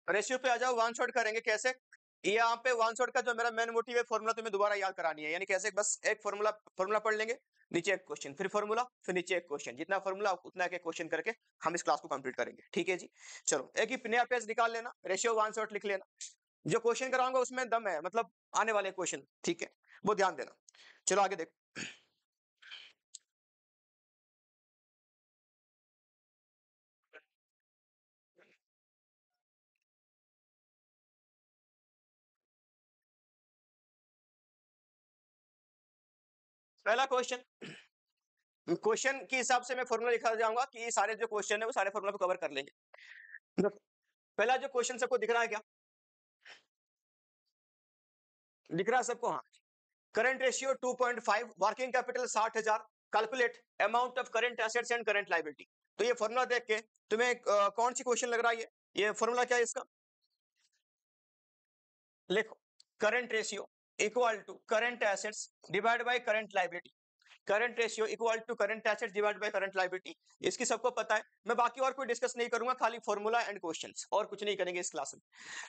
Ratio पे आ जाओ, one shot करेंगे। कैसे? यहाँ पे वन शॉट का जो मेरा मेन मोटिव है, फॉर्मूला तुम्हें दोबारा याद करानी है। यानी कैसे? बस एक फॉर्मूला फॉर्मूला पढ़ लेंगे, नीचे एक क्वेश्चन, फिर फॉर्मूला, फिर नीचे एक क्वेश्चन, जितना फॉर्मूला उतना एक क्वेश्चन करके हम इस क्लास को कंप्लीट करेंगे। ठीक है जी। चलो एक ही नया पेज निकाल लेना, रेशियो वन शॉट लिख लेना। जो क्वेश्चन कराऊंगा उसमें दम है, मतलब आने वाले क्वेश्चन, ठीक है, वो ध्यान देना। चलो आगे देखो। पहला क्वेश्चन, क्वेश्चन के हिसाब से मैं फॉर्मूला लिखा जाऊंगा कि ये सारे जो क्वेश्चन है वो सारे फॉर्मूला को कवर कर लेंगे। देखो, पहला जो क्वेश्चन सबको दिख रहा है क्या? दिख रहा है सबको? हाँ। Current ratio 2.5, working capital 60,000, calculate amount of current assets and current liability. तो ये फॉर्मूला देख के तुम्हें कौन सी क्वेश्चन लग रहा है? ये फॉर्मूला क्या है इसका? लिखो, current ratio equal to current assets divide by current liability. Current ratio equal to current assets divide by current liability, इसकी सबको पता है। मैं बाकी और कोई डिस्कस नहीं करूंगा, खाली फॉर्मूला एंड क्वेश्चंस, और कुछ नहीं करेंगे इस क्लास में।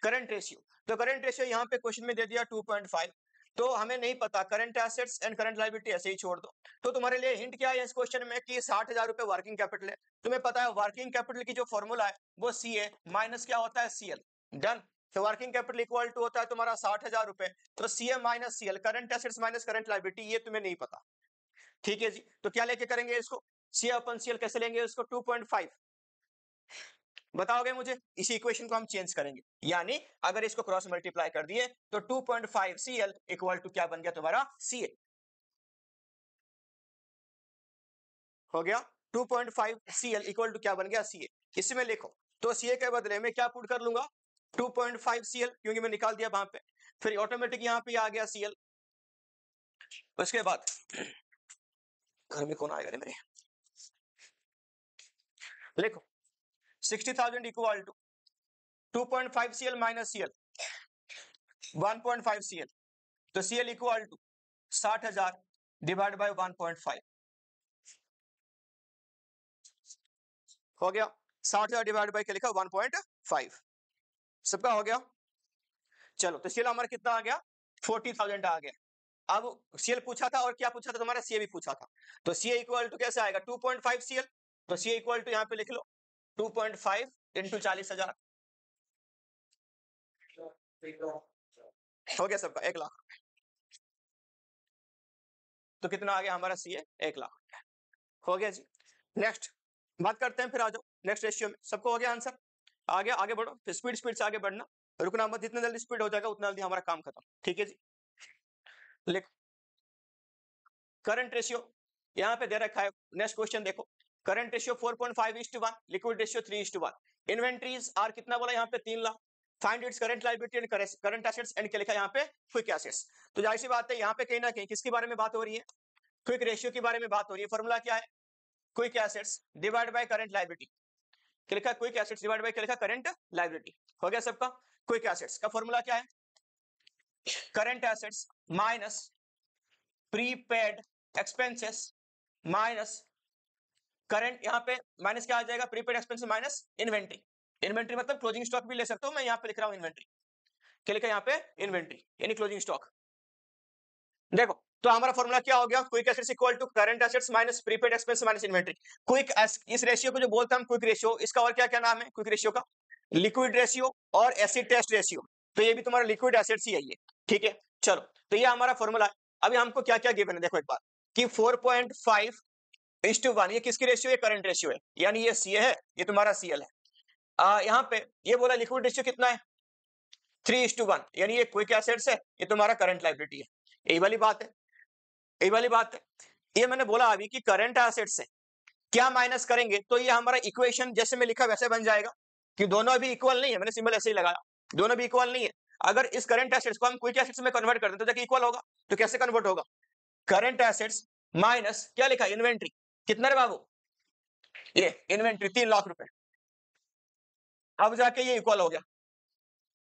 करंट रेशियो, तो करंट रेशियो यहाँ पे क्वेश्चन में दे दिया 2.5, तो हमें नहीं पता current assets and current liability, ऐसे ही छोड़ दो। तो तुम्हारे लिए हिंट क्या है इस क्वेश्चन में कि 60,000 रुपए वर्किंग कैपिटल है। तुम्हें पता है वर्किंग कैपिटल की जो फॉर्मूला है वो सी ए माइनस क्या होता है? सीएल। डन। तो वर्किंग कैपिटल इक्वल टू होता है तुम्हारा 60,000 रुपए, तो CA minus CL, current assets minus current liability, ये तुम्हें नहीं पता। ठीक है जी। तो क्या लेके करेंगे इसको? सी अपन सीएल कैसे लेंगे इसको? 2.5 बताओगे मुझे? इसी इक्वेशन को हम चेंज करेंगे, यानी अगर इसको क्रॉस मल्टीप्लाई कर दिए तो 2.5 सीएल इक्वल टू क्या बन गया तुम्हारा? सीए। हो गया 2.5 सीएल इक्वल टू क्या बन गया? सीए। इसमें लिखो, तो सीए के बदले में क्या पुट कर लूंगा? 2.5 सीएल, क्योंकि मैं निकाल दिया वहां पे, फिर ऑटोमेटिक यहाँ पे आ गया सीएल। उसके बाद घर में कौन आएगा रे मेरे? लिखो 60,000 equal to 2.5 CL minus CL 1.5 CL, तो CL equal to 60,000 divide by 1.5 हो गया। 60,000 डिवाइड बाय क्या लिखा? 1.5। सबका हो गया। चलो, तो सीएल हमारा कितना आ गया? 40,000 आ गया। अब सीएल पूछा था और क्या पूछा था तुम्हारा? सीए भी पूछा था। तो सीए इक्वल टू कैसे आएगा? 2.5 सीएल, तो सीए इक्वल टू यहाँ पे लिख लो 2.5 इंटू 40,000, हो गया सबका 1,00,000। तो कितना आ गया हमारा? सीए 1,00,000 हो गया जी। नेक्स्ट बात करते हैं, फिर आ जाओ नेक्स्ट रेशियो में। सबको हो गया आंसर? आगे आगे बढ़ो, फिर स्पीड स्पीड से आगे बढ़ना, रुकना मत, जितना जल्दी स्पीड हो जाएगा उतना जल्दी हमारा काम खत्म। ठीक है जी। लिखो करंट रेशियो यहाँ पे दे रखा है। नेक्स्ट क्वेश्चन देखो, current ratio 4.5:1, liquid ratio 3:1। Inventories are कितना बोला यहाँ पे? 3,00,000। Find its current liability and current assets and क्या लिखा यहाँ पे? Quick assets. तो जाहिर सी बात है यहाँ पे कहीं ना कहीं किसके बारे में बात हो रही है? क्विक रेशियो के बारे में बात हो रही है। फॉर्मूला क्या है? Quick assets divide by current liability. क्या लिखा? क्विक एसेट्स डिवाइड बाय क्या लिखा? Current liability. हो गया सबका। क्विक एसेट्स का फॉर्मूला क्या है? Current assets minus prepaid expenses minus current, यहाँ पे माइनस क्या आ जाएगा? Prepaid expenses minus inventory. Inventory मतलब क्लोजिंग स्टॉक भी ले सकते हो, मैं यहाँ पे लिख रहा हूँ इन्वेंट्री। क्या लिखा यहाँ पे? इन्वेंट्री यानी क्लोजिंग स्टॉक। देखो, तो हमारा फॉर्मूला क्या हो गया? Quick assets equal to current assets minus prepaid expense minus inventory. Quick, इस रेशियो को जो बोलते हैं हम क्विक रेशियो, इसका और क्या क्या नाम है क्विक रेशियो का? लिक्विड रेशियो और एसिड टेस्ट रेशियो। तो ये भी तुम्हारा लिक्विड एसिड्स ही है ये। ठीक है, चलो, तो ये हमारा फॉर्मूला है। अभी हमको क्या क्या गिवन है देखो एक बार, कि 4.5:1, ये किसकी रेशियो है? करंट रेशियो है, यानी ये सी है, ये तुम्हारा सीएल है। यहाँ पे ये बोला लिक्विड रेशियो कितना है? 3:1, यानी ये क्विक एसेट्स है, ये तुम्हारा करंट लायबिलिटी है। यही वाली बात है, यही वाली बात है। ये मैंने बोला अभी कि करंट एसेट्स से क्या माइनस करेंगे तो ये हमारा इक्वेशन जैसे मैं लिखा वैसे बन जाएगा, कि दोनों अभी इक्वल नहीं है। मैंने सिंबल ऐसे ही लगाया, दोनों भी इक्वल नहीं है। अगर इस करंट एसेट्स को हम क्विक एसेट्स में कन्वर्ट कर दें तो जाके इक्वल होगा। तो कैसे कन्वर्ट होगा? करंट एसेट्स माइनस क्या लिखा? इन्वेंट्री। कितना रे बाबू? ये इन्वेंट्री 3,00,000 रुपए। अब जाके ये इक्वल हो गया,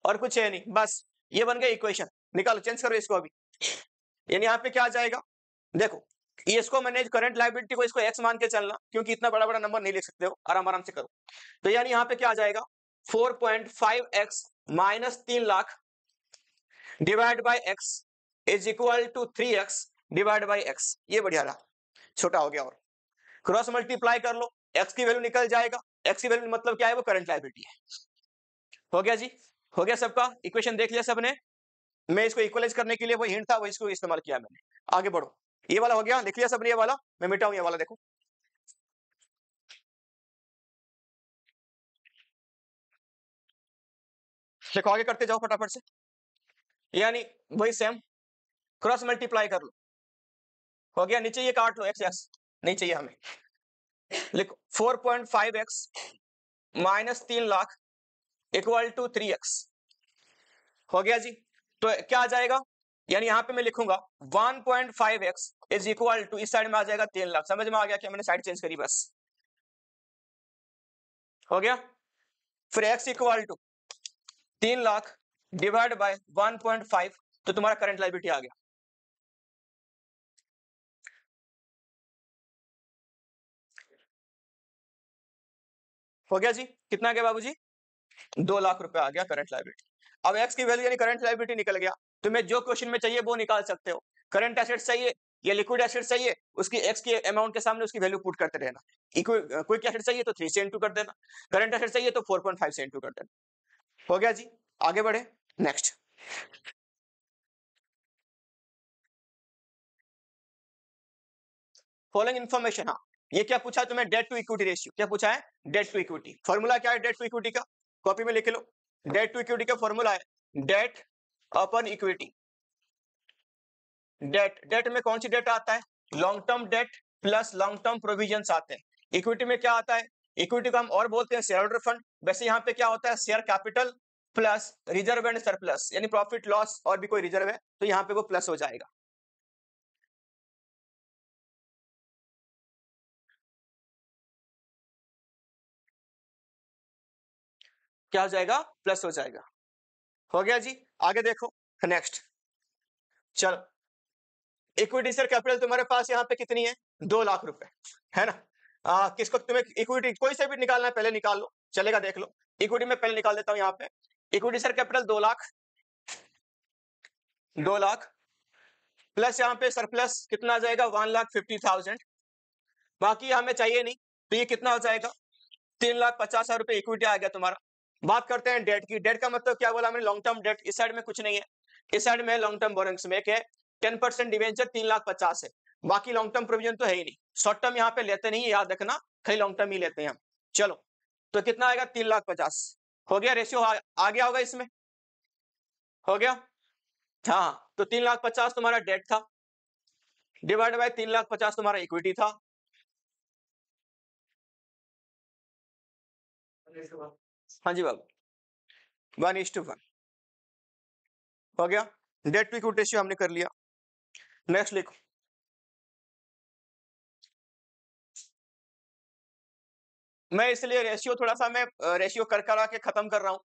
और कुछ है नहीं, बस ये बन गया इक्वेशन। निकालो, चेंज करो इसको अभी। यानी यहाँ पे क्या आ जाएगा? देखो, ये इसको मैंने करंट लायबिलिटी को इसको एक्स मान के चलना, क्योंकि इतना बड़ा बड़ा नंबर नहीं लिख सकते हो, आराम आराम से करो। तो यानी यहाँ पे क्या आ जाएगा? 4.5x minus 3 lakh divide by x is equal to 3x divide by x। ये बढ़िया रहा, छोटा हो गया। और क्रॉस मल्टीप्लाई कर लो, x की वैल्यू निकल जाएगा। x की वैल्यू मतलब क्या है, वो करंट लायबिलिटी है। हो गया जी, हो गया सबका, इक्वेशन देख लिया सबने। मैं इसको इक्वलाइज करने के लिए वो हिंट था, वो इसको इस्तेमाल किया मैंने। आगे बढ़ो, ये वाला हो गया, लिख लिया सबने ये वाला। मैं मिटाऊं ये वाला, देखो देखो, आगे करते जाओ फटाफट से। यानी वही सेम क्रॉस मल्टीप्लाई कर लो, हो गया। नीचे ये काट लो, एक्स नहीं चाहिए हमें। लिखो 4.5x minus 3 lakh equal to 3x। हो गया जी, तो क्या आ जाएगा, यानी यहां पे मैं लिखूंगा 1.5x इज इक्वल टू, इस साइड में आ जाएगा 3 लाख। समझ में आ गया क्या, मैंने साइड चेंज करी बस। हो गया, फिर x equal to 3 lakh divide by 1.5, तो तुम्हारा करंट लायबिलिटी आ गया। हो गया जी, कितना आ गया बाबूजी, 2 लाख रुपए आ गया करंट लायबिलिटी। अब x की वैल्यू यानी करंट लायबिलिटी निकल गया। तुम्हें जो क्वेश्चन में चाहिए वो निकाल सकते हो। करंट एसेट चाहिए या लिक्विड एसेट चाहिए, उसकी x के अमाउंट के सामने उसकी वैल्यू पुट करते रहना। क्विक एसेट चाहिए तो 3 से इंटू कर देना, करंट एसेट चाहिए तो 4.5 से इंटू कर देना। हो गया जी, आगे बढ़े नेक्स्ट। फॉलोइंग इन्फॉर्मेशन, हाँ ये क्या पूछा है तुम्हें, डेट टू इक्विटी रेशियो। क्या पूछा है, डेट टू इक्विटी। फॉर्मूला क्या है डेट टू इक्विटी का, कॉपी में लिख लो। डेट टू इक्विटी का फॉर्मूला है debt upon equity. Debt, debt में कौन सी डेट आता है, long term debt plus long term provisions आते हैं। इक्विटी में क्या आता है, इक्विटी को हम और बोलते हैं शेयर होल्डर फंड। वैसे यहाँ पे क्या होता है, share capital plus reserve and surplus, यानी प्रॉफिट लॉस और भी कोई रिजर्व है तो यहाँ पे वो प्लस हो जाएगा। क्या हो जाएगा, प्लस हो जाएगा। हो गया जी, आगे देखो नेक्स्ट। चलो, इक्विटी शेयर कैपिटल तुम्हारे पास यहाँ पे कितनी है, 2 लाख रुपए, है ना। किसको तुम्हें इक्विटी कोई से भी निकालना है, पहले निकाल लो, चलेगा देख लो। इक्विटी में पहले निकाल देता हूं यहाँ पे, equity share capital 2 lakh, 2 lakh plus यहाँ पे सरप्लस कितना आ जाएगा, 1,50,000। बाकी हमें चाहिए नहीं, तो ये कितना हो जाएगा, 3,50,000 रुपए इक्विटी आ गया तुम्हारा। बात करते हैं डेट की। डेट का मतलब क्या बोला मैंने, लॉन्ग टर्म डेट। इस साइड में कुछ नहीं है, इस साइड में लॉन्ग टर्म बोरिंग्स में एक है 10% डिवेंचर 3,50,000 है। बाकी लॉन्ग टर्म प्रोविजन तो है ही नहीं, शॉर्ट टर्म यहाँ पे लेते नहीं, याद रखना, खाली लॉन्ग टर्म ही लेते हैं हम। चलो, तो कितना आएगा, 3,50,000। हो गया, रेशियो आ गया होगा इसमें, हो गया। हाँ, तो 3,50,000 तुम्हारा डेट था, डिवाइड बाय 3,50,000 तुम्हारा इक्विटी था। हाँ जी बाबू, 1:1 हो गया। डेट टू इक्विटी रेशियो हमने कर लिया। नेक्स्ट लिखो, मैं इसलिए रेशियो थोड़ा सा मैं रेशियो कर करा के खत्म कर रहा हूं,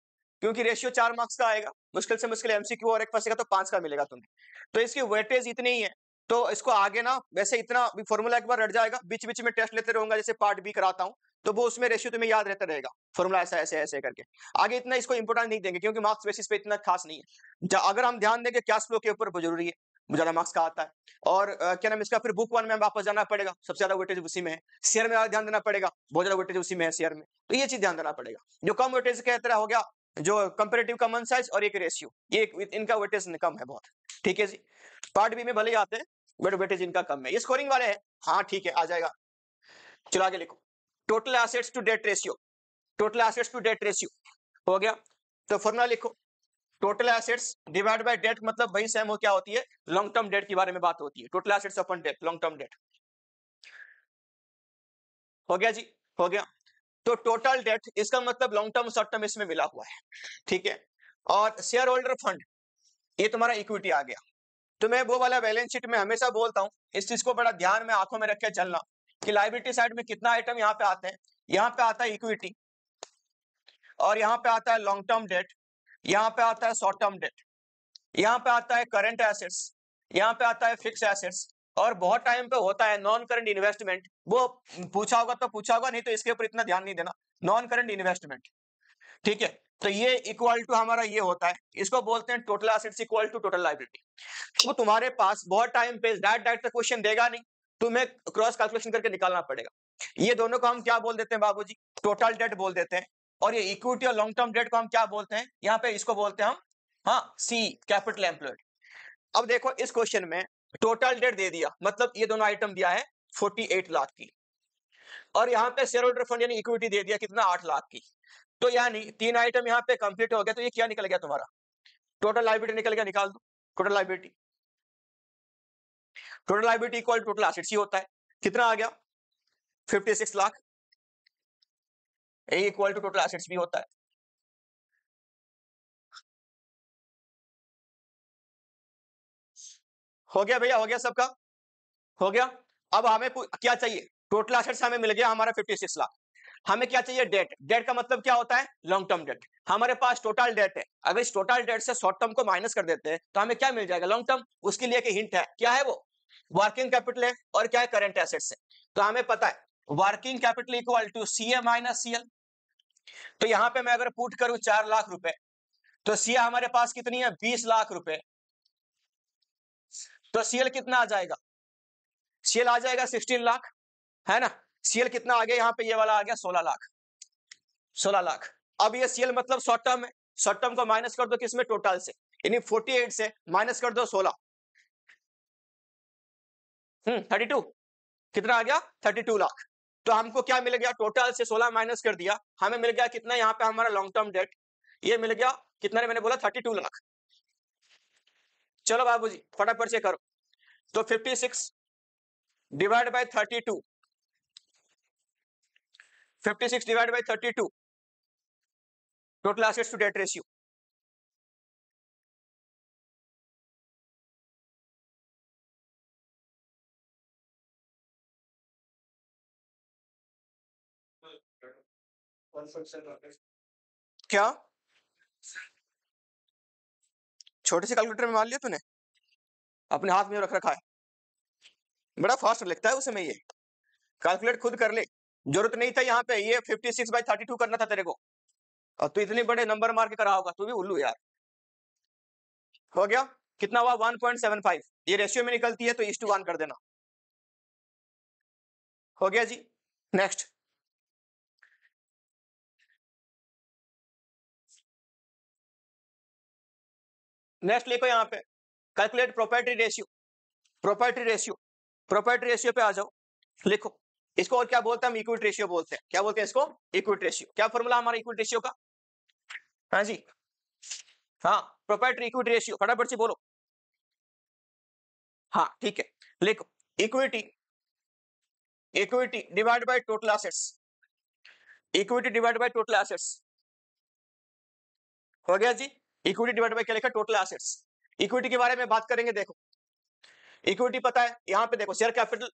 क्योंकि रेशियो 4 मार्क्स का आएगा, मुश्किल से मुश्किल एमसीक्यू और एक फंसेगा तो 5 का मिलेगा तुम्हें। तो इसकी वेटेज इतनी ही है, तो इसको आगे ना, वैसे इतना फॉर्मूला एक बार रट जाएगा, बीच बीच में टेस्ट लेते रहूंगा, जैसे पार्ट बी कराता हूं, तो वो उसमें रेशियो तुम्हें याद रहता रहेगा, फॉर्मूला ऐसा ऐसे ऐसे करके। आगे इतना इसको इंपोर्टेंस नहीं देंगे, क्योंकि मार्क्स बेसिस पे इतना खास नहीं है। अगर हम ध्यान देंगे कैश फ्लो के ऊपर, वो जरूरी है, ज्यादा मार्क्स का आता है। और क्या नाम इसका, फिर बुक 1 में वापस जाना पड़ेगा, सबसे ज्यादा वेटेज उसी में है। शेयर में ध्यान देना पड़ेगा, बहुत ज्यादा वेटेज उसी में है शेयर में, तो ये चीज ध्यान देना पड़ेगा। जो कम वेटेज का तरह हो गया, जो कंपेरेटिव कॉमन साइज और एक रेशियो, ये इनका वेटेज कम है बहुत, ठीक है जी। पार्ट बी में भले ही आते हैं, बट वेटेज इनका कम है, ये स्कोरिंग वाले हैं। हाँ ठीक है, आ जाएगा। चलो आगे लिखो, total assets to debt ratio. Total assets to debt ratio हो गया, तो फॉर्मूला लिखो, total assets divide by debt, मतलब वही सेम हो क्या होती है, लॉन्ग टर्म डेट के बारे में बात होती है। टोटल एसेट्स अपन डेट, लॉन्ग टर्म डेट। हो गया जी, हो गया। तो टोटल डेट, इसका मतलब लॉन्ग टर्म शॉर्ट टर्म इसमें मिला हुआ है, ठीक है। और शेयर होल्डर फंड, ये तुम्हारा इक्विटी आ गया। तो मैं वो वाला बैलेंस शीट में हमेशा बोलता हूं, इस चीज को बड़ा ध्यान में आंखों में रख के चलना, कि लायबिलिटी साइड में कितना आइटम यहाँ पे आते हैं। यहाँ पे आता है इक्विटी, और यहाँ पे आता है लॉन्ग टर्म डेट, यहाँ पे आता है शॉर्ट टर्म डेट, यहाँ पे आता है करंट एसेट्स, यहाँ पे आता है फिक्स एसेट्स, और बहुत टाइम पे होता है नॉन करंट इन्वेस्टमेंट। वो पूछा होगा तो पूछा होगा, नहीं तो इसके ऊपर इतना ध्यान नहीं देना। नॉन करंट इन्वेस्टमेंट, ठीक है, तो ये इक्वल टू हमारा ये होता है, इसको बोलते हैं total assets equal to total liability. तो तुम्हारे पास बहुत टाइम पे डायरेक्ट क्वेश्चन देगा नहीं, तुम्हें क्रॉस कैलकुलेशन करके निकालना पड़ेगा। ये दोनों को हम क्या बोल देते हैं बाबूजी, टोटल डेट बोल देते हैं। और ये इक्विटी और लॉन्ग टर्म डेट को हम क्या बोलते हैं, यहाँ पे इसको बोलते हैं हम, हाँ, सी कैपिटल एम्प्लॉयड। अब देखो इस क्वेश्चन में टोटल डेट दे दिया, मतलब ये दोनों आइटम दिया है 48 लाख की, और यहाँ पे शेयर होल्डर फंड यानी इक्विटी दे दिया कितना, 8 लाख की। तो यानी तीन आइटम यहाँ पे कंप्लीट हो गया, तो ये क्या निकल गया तुम्हारा, टोटल लायबिलिटी निकल गया, निकाल दो total liability. Total liability equal total assets ही होता है, कितना आ गया 56 lakh, A equal to total assets भी होता है। हो गया भैया, हो गया सबका, हो गया। अब हमें क्या चाहिए, टोटल एसेट्स हमें मिल गया हमारा 56 लाख, हमें क्या चाहिए, डेट। डेट का मतलब क्या होता है, लॉन्ग टर्म डेट। हमारे पास टोटल डेट है, अगर इस टोटल डेट से शॉर्ट टर्म को माइनस कर देते हैं तो हमें क्या मिल जाएगा, लॉन्ग टर्म। उसके लिए एक हिंट है, क्या है वो, वर्किंग कैपिटल है और क्या है, करंट एसेट्स है। तो हमें पता है working capital equal to CA minus CL. तो यहां पे मैं अगर पुट करूं 4 लाख रुपए, तो सीए हमारे पास कितनी है, 20 लाख रुपए, तो सीएल कितना आ जाएगा, सीएल आ जाएगा 16 लाख, है ना। सीएल कितना आ गया, यहाँ पे ये वाला आ गया 16 लाख, 16 लाख। अब ये सीएल मतलब शॉर्ट टर्म है, शॉर्ट टर्म को माइनस कर दो किसमें, टोटल से, यानी 48 से माइनस कर दो 16, 32, कितना आ गया 32 लाख। तो हमको क्या मिल गया, टोटल से 16 माइनस कर दिया, हमें मिल गया कितना, यहाँ पे हमारा लॉन्ग टर्म डेट, ये मिल गया कितना, मैंने बोला 32 लाख। चलो बाबूजी फटाफट से करो, तो 56 divide by 32, 56 divide by 32, total assets to debt ratio. क्या छोटे से कैलकुलेटर में मान लिया तूने, अपने हाथ में रख रखा है, बड़ा फास्ट लिखता है उसे में, ये कैलकुलेट खुद कर ले, जरूरत नहीं था यहाँ पे ये 56/32 करना था तेरे को, और तू इतने बड़े नंबर मार के करा होगा, तू भी उल्लू यार। हो गया, कितना हुआ 1.75, ये रेशियो में निकलती है तो 1:1 कर देना। हो गया जी, नेक्स्ट। नेक्स्ट लिखो यहाँ पे, calculate property ratio, property ratio, property ratio पे आ जाओ, लिखो इसको, और क्या बोलते हैं हम, इक्विटी रेशियो बोलते हैं, क्या बोलते हैं इसको, इक्विटी रेशियो। क्या फॉर्मूला हमारा इक्विटी रेशियो का, हाँ जी, हाँ, प्रॉपर्टी इक्विटी रेशियो, फटाफट से बोलो, हाँ ठीक है, लिखो equity, equity divide by total assets, equity divide by total assets. हो गया जी, इक्विटी डिवाइड बाय क्या लिखा, टोटल एसेट्स। इक्विटी के बारे में बात करेंगे, देखो इक्विटी पता है, यहाँ पे देखो शेयर कैपिटल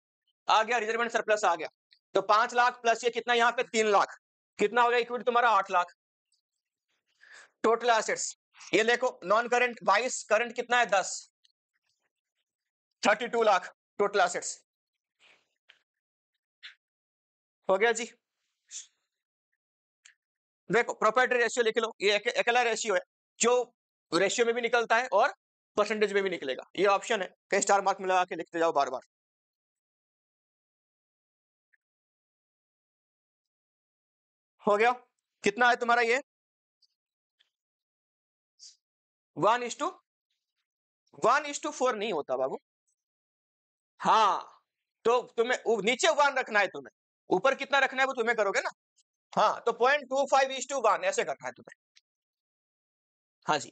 आ गया, रिजर्व एंड सरप्लस आ गया, तो 5 लाख प्लस ये कितना, यहाँ पे 3 लाख, कितना हो गया इक्विटी तुम्हारा, 8 लाख। टोटल एसेट्स ये देखो, नॉन करंट 22, करंट कितना है 10, 32 लाख टोटल एसेट्स। हो गया जी, देखो प्रॉपर्टी रेशियो लिख लो, ये अकेला रेशियो है जो रेशियो में भी निकलता है और परसेंटेज में भी निकलेगा, ये ऑप्शन है, कई स्टार मार्क में लगा के लिखते जाओ बार बार। हो गया, कितना है तुम्हारा ये, 1:4 नहीं होता बाबू, हाँ, तो तुम्हें नीचे 1 रखना है, तुम्हें ऊपर कितना रखना है वो तुम्हें करोगे ना, हाँ, तो 0.25:1 ऐसे करना है तुम्हें, हाँ जी।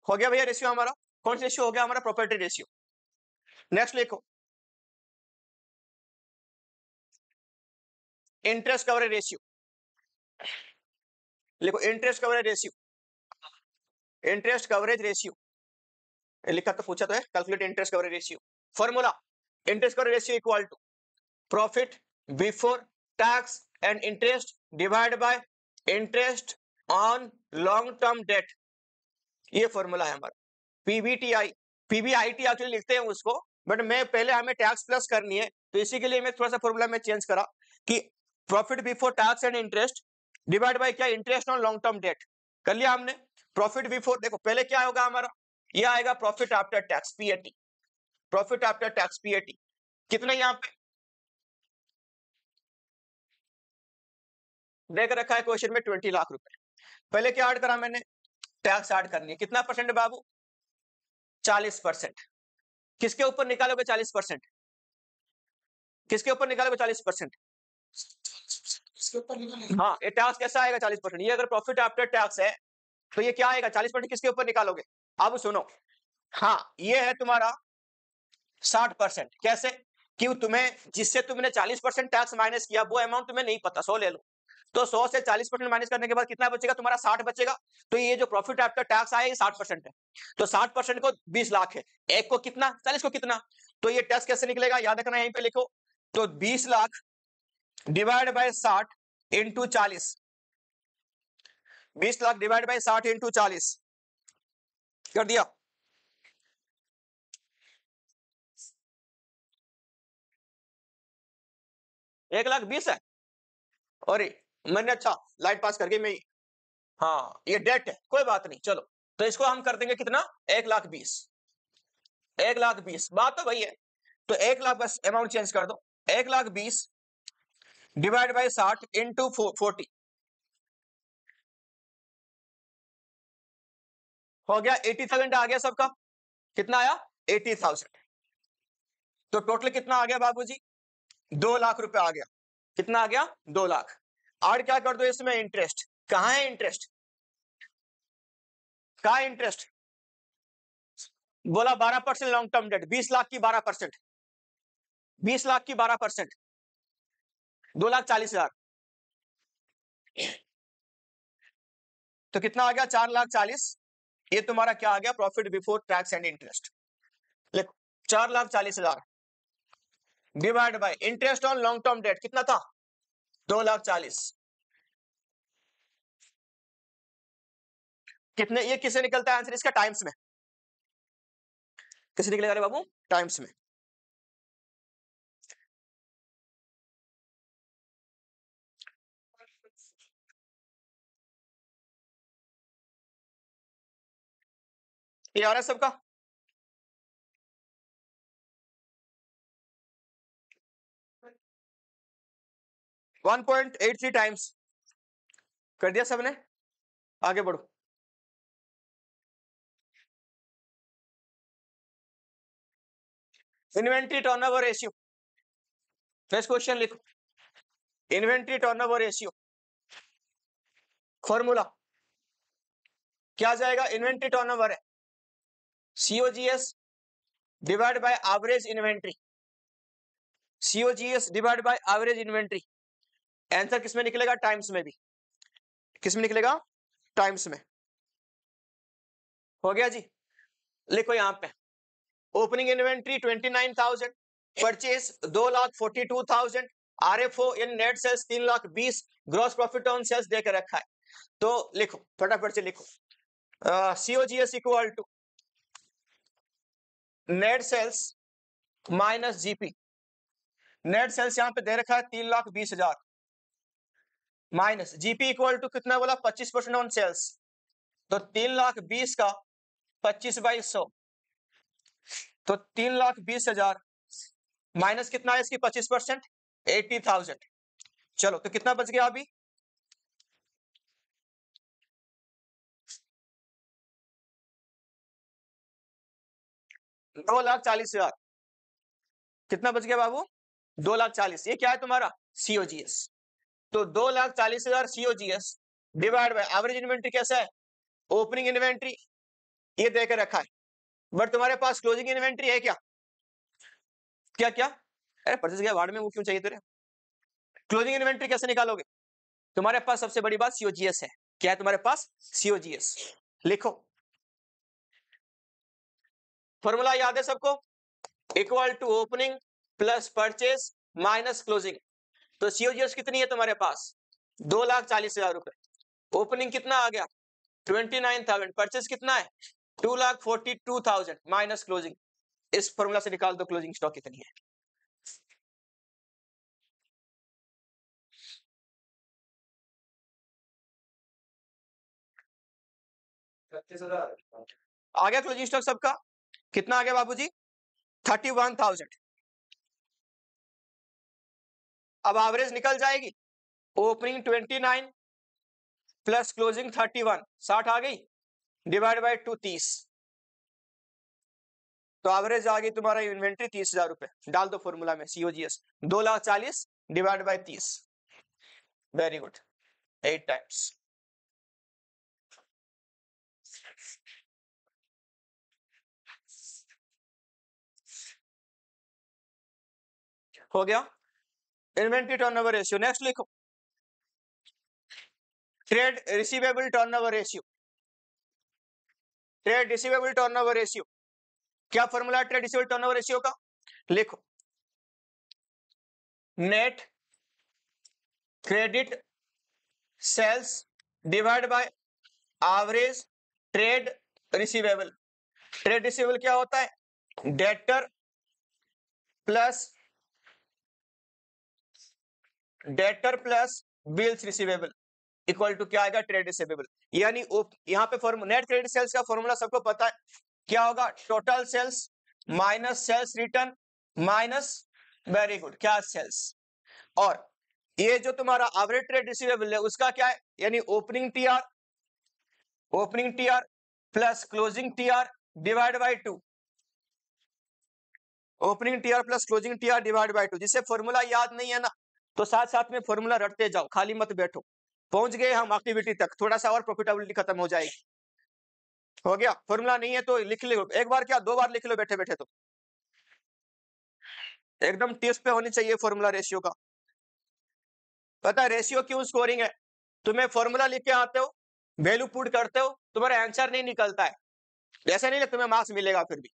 हो गया भैया रेशियो हमारा, कौन सा रेशियो हो गया हमारा, प्रॉपर्टी रेशियो। नेक्स्ट लिखो, इंटरेस्ट कवरेज रेशियो, लिखो interest coverage ratio, interest coverage ratio, लिखा तो पूछा तो है, calculate interest coverage ratio. Formula, interest coverage ratio equal to profit before tax and interest divide by interest on long term debt, ये formula है हमारा, पीबीटीआई PBIT actually लिखते हैं उसको, बट मैं पहले हमें टैक्स प्लस करनी है, तो इसी के लिए मैं थोड़ा सा फॉर्मूला में चेंज करा कि profit before tax and interest divide by क्या, interest on long term debt. कर लिया हमने। प्रॉफिट बिफोर, देखो पहले क्या होगा हमारा, ये आएगा profit after tax PAT, profit after tax PAT कितना यहाँ पे देख रखा है क्वेश्चन में, 20 लाख रुपए। पहले क्या ऐड करा मैंने, टैक्स ऐड करनी है, कितना परसेंट बाबू, 40%। किसके ऊपर निकालोगे 40%, किसके ऊपर निकालोगे 40%, हाँ ये टैक्स कैसा आएगा 40%, ये अगर प्रॉफिट आफ्टर टैक्स है तो ये क्या आएगा 40% किसके ऊपर निकालोगे। अब सुनो, हाँ ये है तुम्हारा 60%। कैसे, कि तुम्हें जिससे तुमने 40% टैक्स माइनस किया वो अमाउंट तुम्हें नहीं पता, 100 ले लो, तो 100 से 40% माइनस करने के बाद कितना बचेगा तुम्हारा, 60 बचेगा। तो ये जो प्रॉफिट आफ्टर टैक्स आया ये 60% है, तो 60% को 20 लाख है, एक को कितना, 40 को कितना, तो ये टैक्स कैसे निकलेगा याद रखना, यहीं पे लिखो। तो 20 lakh divide bye 60 into 40, 20 lakh divide bye 60 into 40 कर दिया। एक लाख 20 है, और मैंने अच्छा लाइट पास करके मैं, हाँ ये डेट है, कोई बात नहीं, चलो तो इसको हम कर देंगे कितना, 1,20,000, 1,20,000, बात तो वही है। तो 1,00,000 बस अमाउंट चेंज कर दो, 1,20,000 डिवाइड बाय 60 इंटू 40 हो गया, 80,000 आ गया सबका, कितना आया 80,000। तो टोटल कितना आ गया बाबूजी, 2 लाख रुपए आ गया, कितना आ गया 2 लाख। और क्या कर दो इसमें, इंटरेस्ट, कहाँ है इंटरेस्ट, कहाँ है इंटरेस्ट, बोला 12% लॉन्ग टर्म डेट, 20 लाख की 12%, 20 लाख की 12%, 2,40,000, तो कितना आ गया 4,40,000। ये तुम्हारा क्या आ गया, profit before tax and interest. 4,40,000 divide by interest on long term date कितना था, 2,40,000। कितने, ये किसे निकलता है आंसर इसका, टाइम्स में, किसे निकलेगा रे बाबू, टाइम्स में। ये आ रहा है सबका, वन 1.83 टाइम्स कर दिया सबने, आगे बढ़ो। Inventory turnover ratio, next question लिखो, इन्वेंट्री टर्नओवर रेशियो फॉर्मूला क्या जाएगा, इन्वेंट्री टर्नओवर है COGS divide by average inventory, COGS divide by average inventory. Answer किसमें निकलेगा, टाइम्स में भी, किसमें निकलेगा, टाइम्स में। हो गया जी, लिखो यहां पे, opening inventory 29,000, purchase 2,42,000, RFO in net sales 3,20,000, gross profit on sales देकर रखा है। तो लिखो फटाफट से लिखो, COGS equal to net sales minus GP, net sales यहां पे दे रखा है 3,20,000 माइनस जीपी इक्वल टू कितना बोला, 25% ऑन सेल्स, तो 3,20,000 का 25/100, तो 3,20,000 माइनस कितना है इसकी 25%, 80,000। चलो तो कितना बच गया अभी, 2,40,000, कितना बच गया बाबू, 2,40,000। ये क्या है तुम्हारा सीओजीएस, तो 2,40,000 COGS divide by average inventory कैसा है, ओपनिंग इन्वेंट्री ये देकर रखा है, बट तुम्हारे पास क्लोजिंग इन्वेंट्री है क्या, क्या क्या, अरे परचेज गया वार्ड में, वो क्यों चाहिए तेरे, क्लोजिंग इन्वेंट्री कैसे निकालोगे, तुम्हारे पास सबसे बड़ी बात सीओजीएस है, क्या है तुम्हारे पास सीओजीएस, लिखो फॉर्मूला याद है सबको, equal to opening plus purchase minus closing. तो सीओजीएस कितनी है तुम्हारे पास, 2,40,000 रुपए, ओपनिंग कितना आ गया 29,000, परचेज कितना है 2,42,000 माइनस क्लोजिंग, इस फॉर्मूला से निकाल दो क्लोजिंग स्टॉक कितनी है। आ गया क्लोजिंग स्टॉक सबका, कितना आ गया बाबूजी? 31,000। अब एवरेज निकल जाएगी, ओपनिंग 29 प्लस क्लोजिंग 31, 60 आ गई, डिवाइड बाय 2 30, तो एवरेज आ गई तुम्हारा इन्वेंट्री 30,000 रुपए। डाल दो फॉर्मूला में COGS 2,40,000 divide by 30। Very good, 8 times. हो गया इन्वेंट्री टर्नओवर रेशियो। नेक्स्ट लिखो trade receivable turnover ratio. Trade receivable turnover ratio, क्या फॉर्मूला है ट्रेड रिसीवेबल टर्नओवर रेशियो का? लिखो net credit sales divide by average trade receivable. Trade receivable क्या होता है? Debtor plus bills receivable equal to क्या आएगा? Trade receivable. यानी यहाँ पे नेट क्रेडिट सेल्स का फॉर्मूला सबको पता है, क्या होगा? Total sales minus sales return minus, very good, क्या? सेल्स। और ये जो तुम्हारा एवरेज ट्रेड रिसीवेबल है उसका क्या है? यानी opening TR plus closing TR divide by 2। Opening TR plus closing TR divide by 2। जिसे फॉर्मूला याद नहीं है ना, तो साथ साथ में फॉर्मूला रटते जाओ, खाली मत बैठो। पहुंच गए हम एक्टिविटी तक, थोड़ा सा और प्रॉफिटेबिलिटी खत्म हो जाएगी। हो गया? फॉर्मूला नहीं है तो लिख लो, एक बार क्या 2 बार लिख लो बैठे बैठे, तो एकदम टेस्ट पे होनी चाहिए फॉर्मूला रेशियो का। पता है रेशियो क्यों स्कोरिंग है? तुम्हें फॉर्मूला लिख के आते हो, वैल्यू पुट करते हो, तुम्हारा आंसर नहीं निकलता है, ऐसा नहीं तुम्हें मार्क्स मिलेगा। फिर भी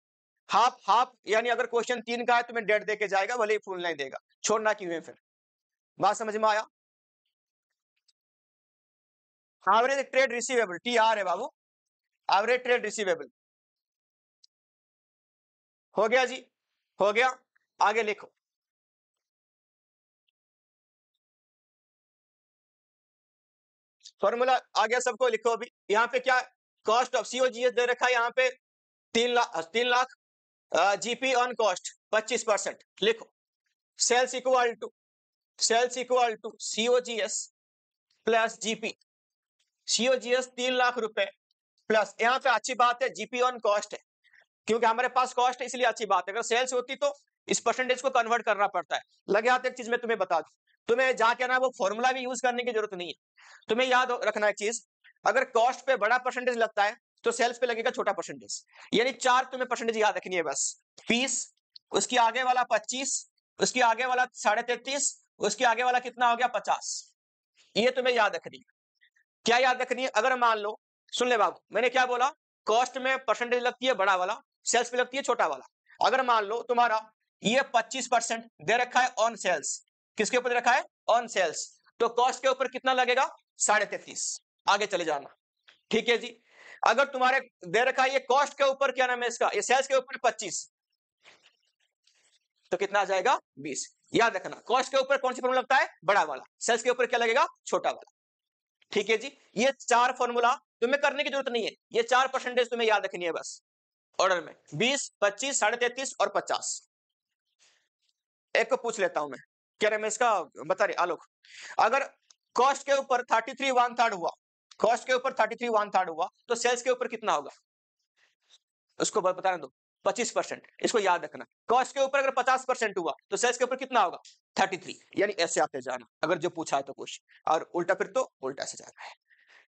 हाफ हाफ, यानी अगर क्वेश्चन 3 का है तुम्हें डेढ़ दे के जाएगा, भले ही फुल नहीं देगा। छोड़ना क्यों है फिर? बात समझ में आया? एवरेज ट्रेड रिसीवेबल TR है बाबू, एवरेज ट्रेड रिसीवेबल। हो गया जी, हो गया। आगे लिखो फॉर्मूला आ गया सबको, लिखो अभी। यहाँ पे क्या कॉस्ट ऑफ COGS दे रखा है, यहाँ पे 3 लाख GP ऑन कॉस्ट 25%। लिखो sales equal to COGS plus GP। COGS 3 lakh रुपए प्लस, यहाँ पे अच्छी बात है GP ऑन कॉस्ट है, क्योंकि हमारे पास कॉस्ट है इसलिए अच्छी बात है। अगर सेल्स होती तो इस परसेंटेज को कन्वर्ट करना पड़ता है। लगे हाथ एक चीज मैं तुम्हें बता दूं, तुम्हें जहां क्या ना वो फॉर्मूला भी यूज करने की जरूरत नहीं है। तुम्हें याद रखना एक चीज, अगर कॉस्ट पे बड़ा परसेंटेज लगता है तो सेल्स पे लगेगा छोटा परसेंटेज। यानी 4 तुम्हें परसेंटेज याद रखनी है बस। 20, उसकी आगे वाला 25, उसकी आगे वाला 33.5, उसके आगे वाला कितना हो गया? 50। ये तुम्हें याद रखनी है। क्या याद रखनी है? अगर मान लो, सुन ले बाबू, मैंने क्या बोला? कॉस्ट में परसेंटेज लगती है बड़ा वाला, सेल्स पे लगती है छोटा वाला। अगर मान लो तुम्हारा ये 25% दे रखा है ऑन सेल्स, किसके ऊपर दे रखा है? ऑन सेल्स, तो कॉस्ट के ऊपर कितना लगेगा? 33.5। आगे चले जाना, ठीक है जी। अगर तुम्हारे दे रखा है ये कॉस्ट के ऊपर, क्या नाम है इसका, ये सेल्स के ऊपर 25, तो कितना आ जाएगा? 20। याद रखना कॉस्ट के ऊपर कौन सी फॉर्मूला लगता है? बड़ा वाला। सेल्स के ऊपर क्या लगेगा? छोटा वाला। ठीक है जी, ये 4 फॉर्मूला तुम्हें करने की जरूरत नहीं है, ये 4 परसेंटेज तुम्हें याद रखनी है बस ऑर्डर में, 20, 25, 33.5 और 50। एक को पूछ लेता हूं मैं, क्या नाम है इसका, बता रहे आलोक। अगर कॉस्ट के ऊपर 33 1/3 हुआ, कॉस्ट के ऊपर 33 1/3 हुआ, तो सेल्स के ऊपर कितना होगा? उसको बताना दो, 25%। इसको याद रखना, कॉस्ट के ऊपर अगर 50% हुआ तो सेल्स के ऊपर कितना होगा? 33। यानी ऐसे आते जाना, अगर जो पूछा है तो क्वेश्चन, और उल्टा फिर तो उल्टा से जाना है।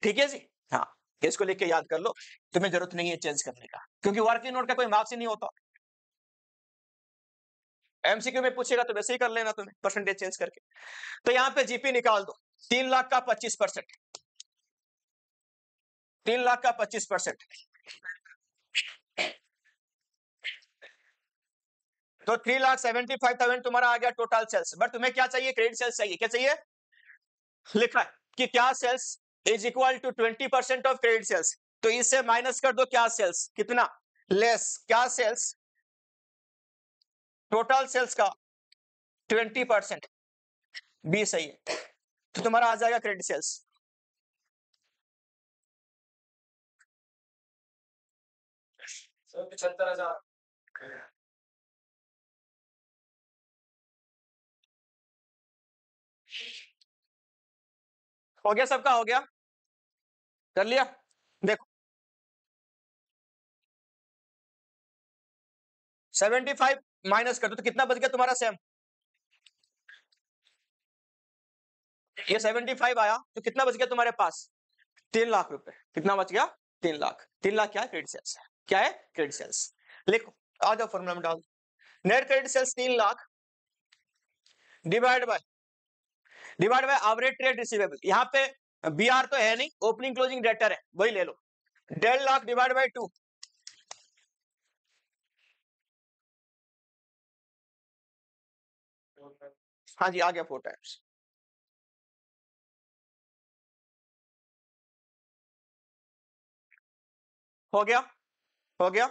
ठीक है जी, हाँ, इसको लिख के याद कर लो, तुम्हें जरूरत नहीं है चेंज करने का, क्योंकि वर्किंग नोट का कोई मार्क्स ही नहीं होता। MCQ में पूछेगा तो वैसे ही कर लेना तुम्हें, परसेंटेज चेंज करके। तो यहाँ पे GP निकाल दो, 3 लाख का 25%, 3 लाख का 25%, तो 3,75,000 तुम्हारा आ गया टोटल सेल्स। बट तुम्हें क्या चाहिए? क्रेडिट सेल्स चाहिए। क्या चाहिए? लिखा है कि क्या sales is equal to 20% of credit sales. तो इससे माइनस कर दो क्या सेल्स, कितना लेस, क्या सेल्स, टोटल सेल्स का 20%, बी सही है। तो तुम्हारा आ जाएगा क्रेडिट सेल्स। सर 75,000। हो गया, सबका हो गया, कर लिया। देखो 75 माइनस कर दो तो कितना बच गया तुम्हारा सेम, ये 75 आया तो कितना बच गया तुम्हारे पास, 3 लाख रुपए। कितना बच गया, 3 लाख। 3 लाख क्या है, क्रेडिट सेल्स है। क्या है, क्रेडिट सेल्स। लिखो, आ जाओ फॉर्मूला में डाल, net credit sales 3 lakh divide by average trade receivable. यहाँ पे बी आर तो है नहीं, ओपनिंग क्लोजिंग डेटर है, वही ले लो। 1.5 लाख डिवाइड बाय 2, हाँ जी आ गया 4 टाइम्स। हो गया, हो गया।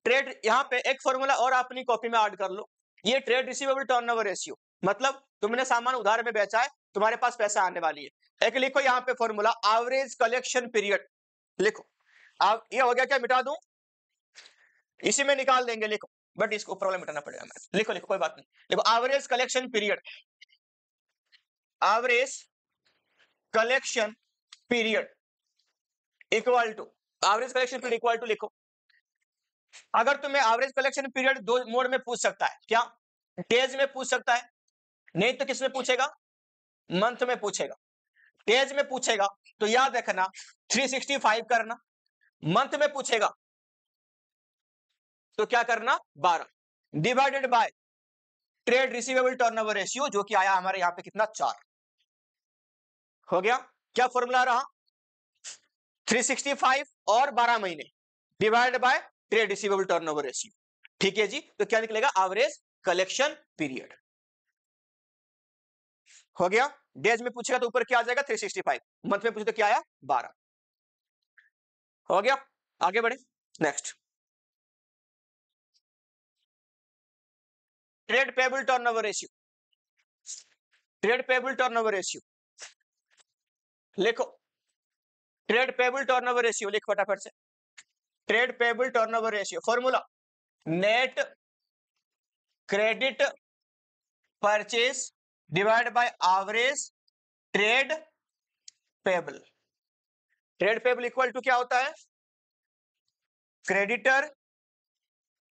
ट्रेड, यहाँ पे एक फॉर्मूला और अपनी कॉपी में ऐड कर लो, ये ट्रेड रिसीवेबल टर्नओवर रेशियो, मतलब तुमने सामान उधार में बेचा है, तुम्हारे पास पैसा आने वाली है। एक लिखो यहाँ पे फॉर्मूला, एवरेज कलेक्शन पीरियड। लिखो, अब ये हो गया क्या, मिटा दूं, इसी में निकाल देंगे, लिखो, बट इसको प्रॉब्लम मिटाना पड़ेगा। मैं लिखो लिखो, कोई बात नहीं। देखो average collection period, average collection period equal to, average collection period equal to लिखो। अगर तुम्हें एवरेज कलेक्शन पीरियड दो मोड में पूछ सकता है, क्या डेज में पूछ सकता है, नहीं तो किस में पूछेगा, मंथ में पूछेगा। डेज में पूछेगा तो याद रखना 365 करना, मंथ में पूछेगा तो क्या करना 12, divided by trade receivable turnover ratio, जो कि आया हमारे यहां पे कितना 4। हो गया, क्या फॉर्मूला रहा, 365 और 12 महीने divide by trade receivable turnover ratio. ठीक है जी, तो क्या निकलेगा, एवरेज कलेक्शन पीरियड। हो गया, डेज में पूछेगा तो ऊपर क्या आ जाएगा 365, मंथ में पूछे तो क्या आया 12। हो गया, आगे बढ़े next, trade payable turnover ratio. Trade payable turnover ratio लिखो, ट्रेड पेबल टर्नओवर रेशियो लिख फटाफट से। Trade payable turnover ratio formula, net credit purchase divide by average trade payable. Trade payable equal to क्या होता है, क्रेडिटर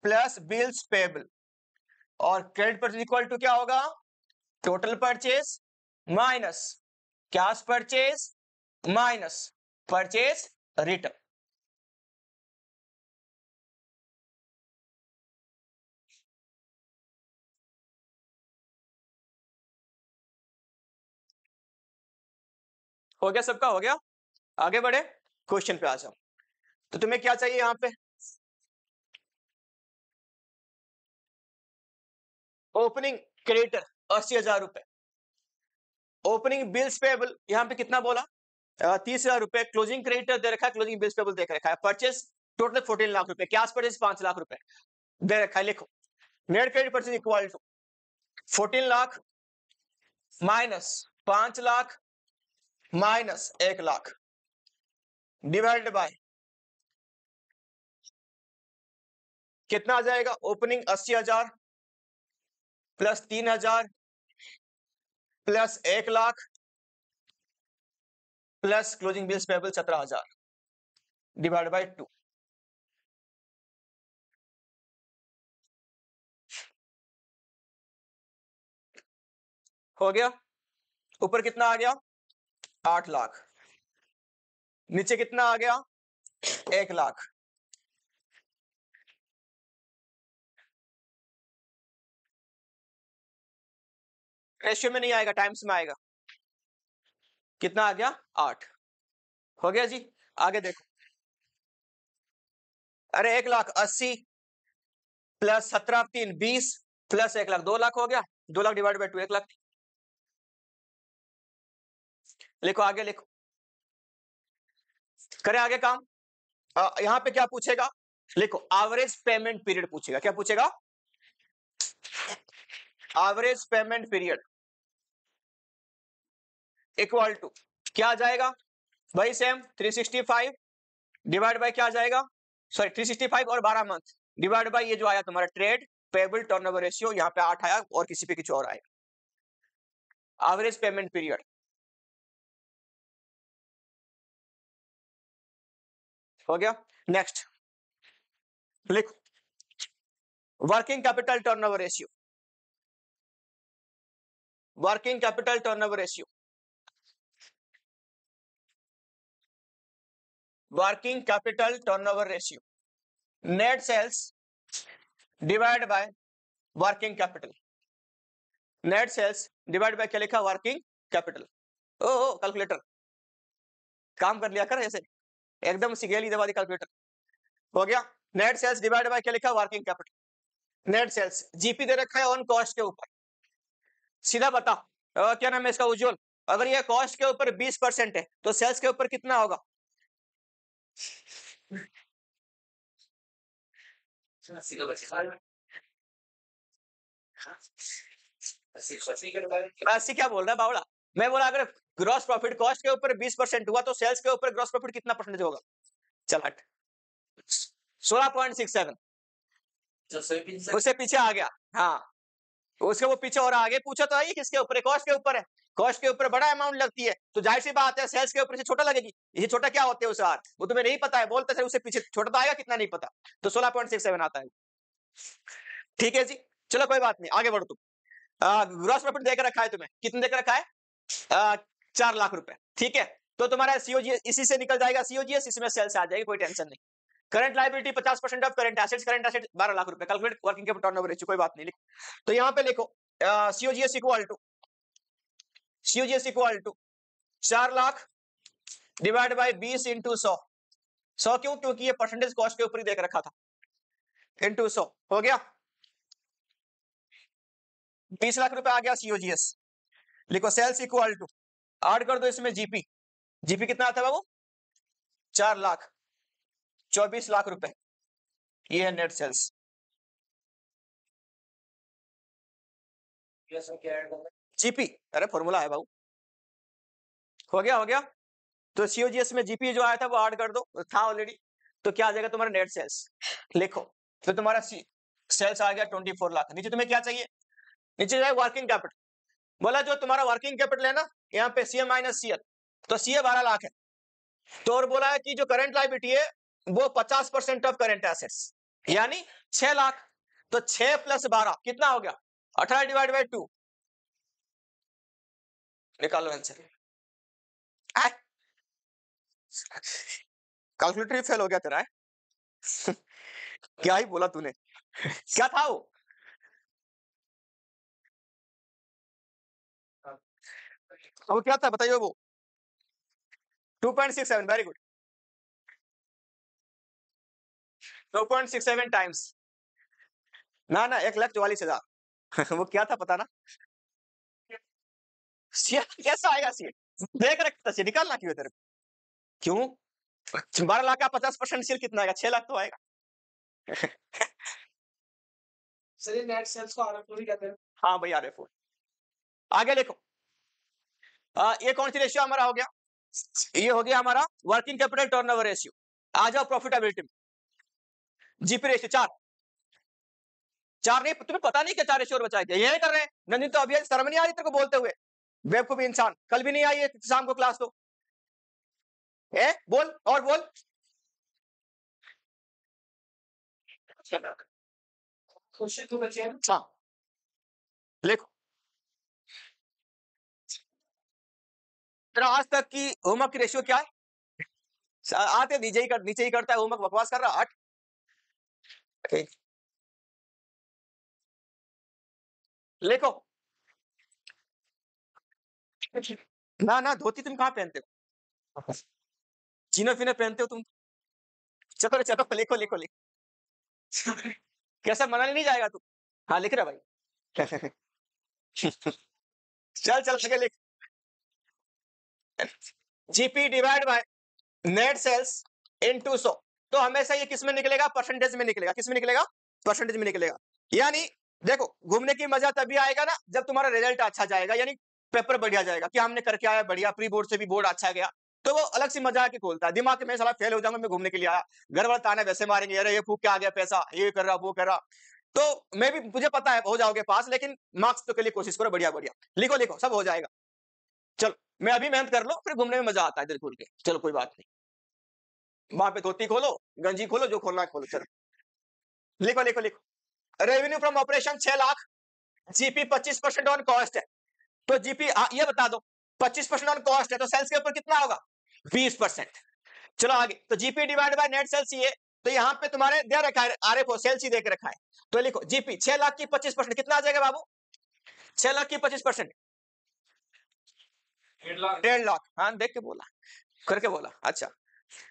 प्लस बिल्स पेबल, और credit purchase equal to क्या होगा, total purchase minus cash purchase minus purchase return. हो गया, सबका हो गया, आगे बढ़े, क्वेश्चन पे आ जाओ। तो तुम्हें क्या चाहिए यहां पे, ओपनिंग क्रेडिटर 80,000 रुपए, ओपनिंग बिल्स पेबल यहां पे कितना बोला 30,000 रुपए, क्लोजिंग क्रेडिटर दे रखा है, क्लोजिंग बिल्स पेबल दे रखा है, परचेस टोटल 14 लाख रुपए, कैश परचेस 5 लाख रुपए दे रखा है। लिखो, net credit purchase equal to 14 lakh minus 5 lakh minus 1 lakh divide by कितना आ जाएगा, opening 80,000 plus 3,000 plus 1 lakh plus closing bills payable 17,000 divide by 2। हो गया, ऊपर कितना आ गया 8 लाख, नीचे कितना आ गया 1 लाख। रेशियो में नहीं आएगा, टाइम्स में आएगा, कितना आ गया 8। हो गया जी, आगे देखो, अरे 1,80,000 प्लस 17 3 20 प्लस 1 लाख 2 लाख हो गया, 2 लाख डिवाइड बाय 2 1 लाख। लिखो आगे, लिखो, करे आगे काम, यहां पे क्या पूछेगा, लिखो एवरेज पेमेंट पीरियड पूछेगा। क्या पूछेगा? Average payment period equal to क्या आ जाएगा भाई? सेम 365 डिवाइड बाय क्या आ जाएगा, सॉरी 365 और 12 मंथ डिवाइड बाय ये जो आया तुम्हारा ट्रेड पेबल टर्नओवर रेशियो, यहाँ पे 8 आया और किसी पे कुछ और आएगा। एवरेज पेमेंट पीरियड हो गया। नेक्स्ट लिखो working capital turnover ratio. Working capital turnover ratio, working capital turnover ratio, net sales divide by working capital. Net sales divide by क्या लिखा? Working capital. ओ कैलकुलेटर काम कर लिया कर, ऐसे एकदम सिगेली दबा दी कैलकुलेटर। हो गया। नेट सेल्स डिवाइड बाय क्या लिखा? Working capital. Net sales GP दे रखा है ऑन कॉस्ट के ऊपर। सीधा बता क्या नाम है इसका, उज्जवल। अगर ये कॉस्ट के ऊपर 20% है तो सेल्स के ऊपर कितना होगा? अस्सी क्या बोल रहा है बावड़ा? मैं बोला अगर ग्रॉस प्रॉफिट कॉस्ट के ऊपर 20% हुआ तो सेल्स के ऊपर ग्रॉस प्रॉफिट कितना परसेंटेज होगा? चल हट, 16.67। उससे पीछे आ गया। हाँ उसके वो पीछे और आगे पूछा तो है किसके ऊपर है? कॉस्ट के ऊपर है। कॉस्ट के ऊपर बड़ा अमाउंट लगती है तो जाहिर सी बात है सेल्स के ऊपर से छोटा लगेगी। ये छोटा क्या होते हैं उस आर, वो तुम्हें नहीं पता है, बोलते थे उससे पीछे छोटा तो आएगा कितना नहीं पता, तो 16.67 आता है। ठीक है जी, चलो कोई बात नहीं, आगे बढ़ो तुम। ग्रॉस प्रॉफिट देकर रखा है तुम्हें, कितने देकर रखा है? 4 लाख रुपए। ठीक है, तो तुम्हारा सीओजीएस इसी से निकल जाएगा, सीओजीएस इसमें सेल्स आ जाएगी, कोई टेंशन नहीं। Current liability 50% of current assets, current asset 12 lakh रुपए। Calculate working capital turnover ratio, कोई बात नहीं लिखो। तो यहां पे लिखो COGS equal to, COGS equal to 4 lakh divide by 20 into 100। 100 क्यों? क्योंकि ये परसेंटेज कॉस्ट के ऊपर ही देख रखा था, इंटू 100 हो गया। 20 लाख रुपए आ गया सीओजीएस। लिखो सेल्स इक्वल टू, ऐड कर दो इसमें जीपी। जीपी कितना आता है बाबू? 4 लाख, 24 लाख रुपए, ये है नेट सेल्स। जीपी, अरे फॉर्मूला है बाबू। हो गया, हो गया। तो सीओजीएस में जीपी जो आया था वो ऐड कर दो, था ऑलरेडी, तो क्या आ जाएगा तुम्हारा नेट सेल्स। लिखो तो तुम्हारा सेल्स आ गया 24 लाख। नीचे तुम्हें क्या चाहिए? नीचे जाए वर्किंग कैपिटल। बोला जो तुम्हारा वर्किंग कैपिटल है ना, यहाँ पे सीए माइनस सीएल, तो सीए 12 लाख है। तो और बोला है कि जो करंट लायबिलिटी है वो 50% ऑफ करंट एसेट्स, यानी 6 लाख। तो 6 प्लस 12 कितना हो गया? 18 डिवाइड बाई 2, निकालो आंसर। कैलकुलेटर ही फेल हो गया तेरा है? क्या ही बोला तूने? क्या था वो? वो क्या था बताइए? वो 2.67, वेरी गुड। 2.67 टाइम्स, ना ना 1,44,000। वो क्या था पता ना? सीए कैसा आएगा? सीए देख रखता से निकालना क्यों तेरे को? क्यों? 12 लाख का 50% सील कितना आएगा? 6 लाख तो आएगा। सर ये नेट सेल्स को आरएफओ भी कहते हैं। हाँ भाई आरएफओ। आगे देखो, ये कौन सी रेशियो हमारा हो गया? ये हो गया हमारा वर्किंग कैपिटल टर्नओवर रेशियो। आ जाओ प्रॉफिटेबिलिटी में, जीपी रेशियो 4। 4 नहीं, तुम्हें पता नहीं क्या 4 रेशियो और बचा दिया? ये कर रहे हैं नंदिन, तो अभी शर्म नहीं आ रही तेरे को बोलते हुए? बेवकूफ इंसान, कल भी नहीं आई है शाम को क्लास तो है? बोल और बोल। क्वेश्चन तो बचे हैं। हाँ लिखो, तेरा आज तक की होमवर्क की रेशियो क्या है? आते नीचे ही करता है होमवर्क, बकवास कर रहा। 8 लिखो। ना ना धोती तुम कहाँ पहनते हो? चीनो फिनो पहनते हो तुम? चलो चलो लिखो लिखो लिखो। कैसा मनाली नहीं जाएगा तू? हाँ लिख रहा भाई। चल चल आगे लिख। GP divide by net sales into 100। तो हमेशा ये किस में निकलेगा, परसेंटेज में निकलेगा। किस में निकलेगा, परसेंटेज में निकलेगा। यानी देखो घूमने की मजा तभी आएगा ना जब तुम्हारा रिजल्ट अच्छा जाएगा, यानी पेपर बढ़िया जाएगा कि हमने करके आया बढ़िया, प्री बोर्ड से भी बोर्ड अच्छा गया, तो वो अलग सी मजा आके खोलता है दिमाग में, साला फेल हो जाऊंगा मैं घूमने के लिए आया, घर वाले ताने वैसे मारेंगे, अरे ये फूक के आ गया पैसा, ये कर रहा वो कर रहा। तो मैं भी, मुझे पता है हो जाओगे पास, लेकिन मार्क्स तो के लिए कोशिश करो बढ़िया बढ़िया, लिखो लिखो सब हो जाएगा। चलो मैं अभी मेहनत कर लो, फिर घूमने में मजा आता है दिल खोल के। चलो कोई बात नहीं, वहां पे धोती खोलो, गंजी खोलो, जो खोलना है खोलो। चलो लिखो लिखो लिखो। Revenue from operation 6 lakh, GP 25% on cost है, तो जीपी ये बता दो 25% ऑन कॉस्ट है तो सेल्स के ऊपर कितना होगा, 20%। चलो आगे, तो GP divide by net sales ये, तो यहाँ पे तुम्हारे दे रखा है आरएफओ सेल्स ही देख रखा है, तो लिखो जीपी 6 लाख की 25% कितना आ जाएगा बाबू, 6 लाख की 25% 1.5 लाख। हाँ देख के बोला, करके बोला, अच्छा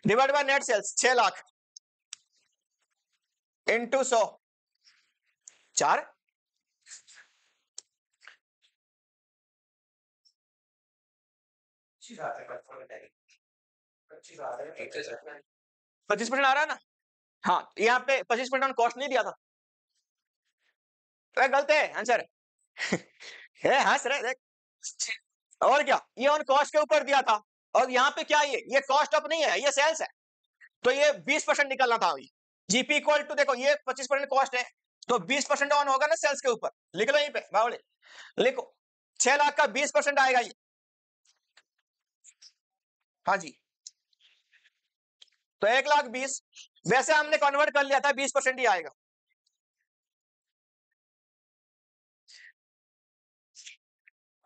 divide by net sales 6 lakh into 100, 4 25% आ रहा है ना। हाँ यहाँ पे 25% कॉस्ट नहीं दिया था, तो गलत है आंसर है, हंस रहे देख। और क्या, ये ऑन कॉस्ट के ऊपर दिया था, और यहाँ पे क्या ये कॉस्ट ऑफ नहीं है, ये सेल्स है, तो ये 20% निकलना था। जीपी इक्वल टू, देखो ये 25% कॉस्ट है, तो 20% ऑन होगा ना सेल्स के ऊपर, लिख लो यहीं पे बावले, लिखो 6 लाख का 20% आएगा ये, हाँ जी, तो 1,20,000, वैसे हमने कन्वर्ट कर लिया था 20% ही आएगा।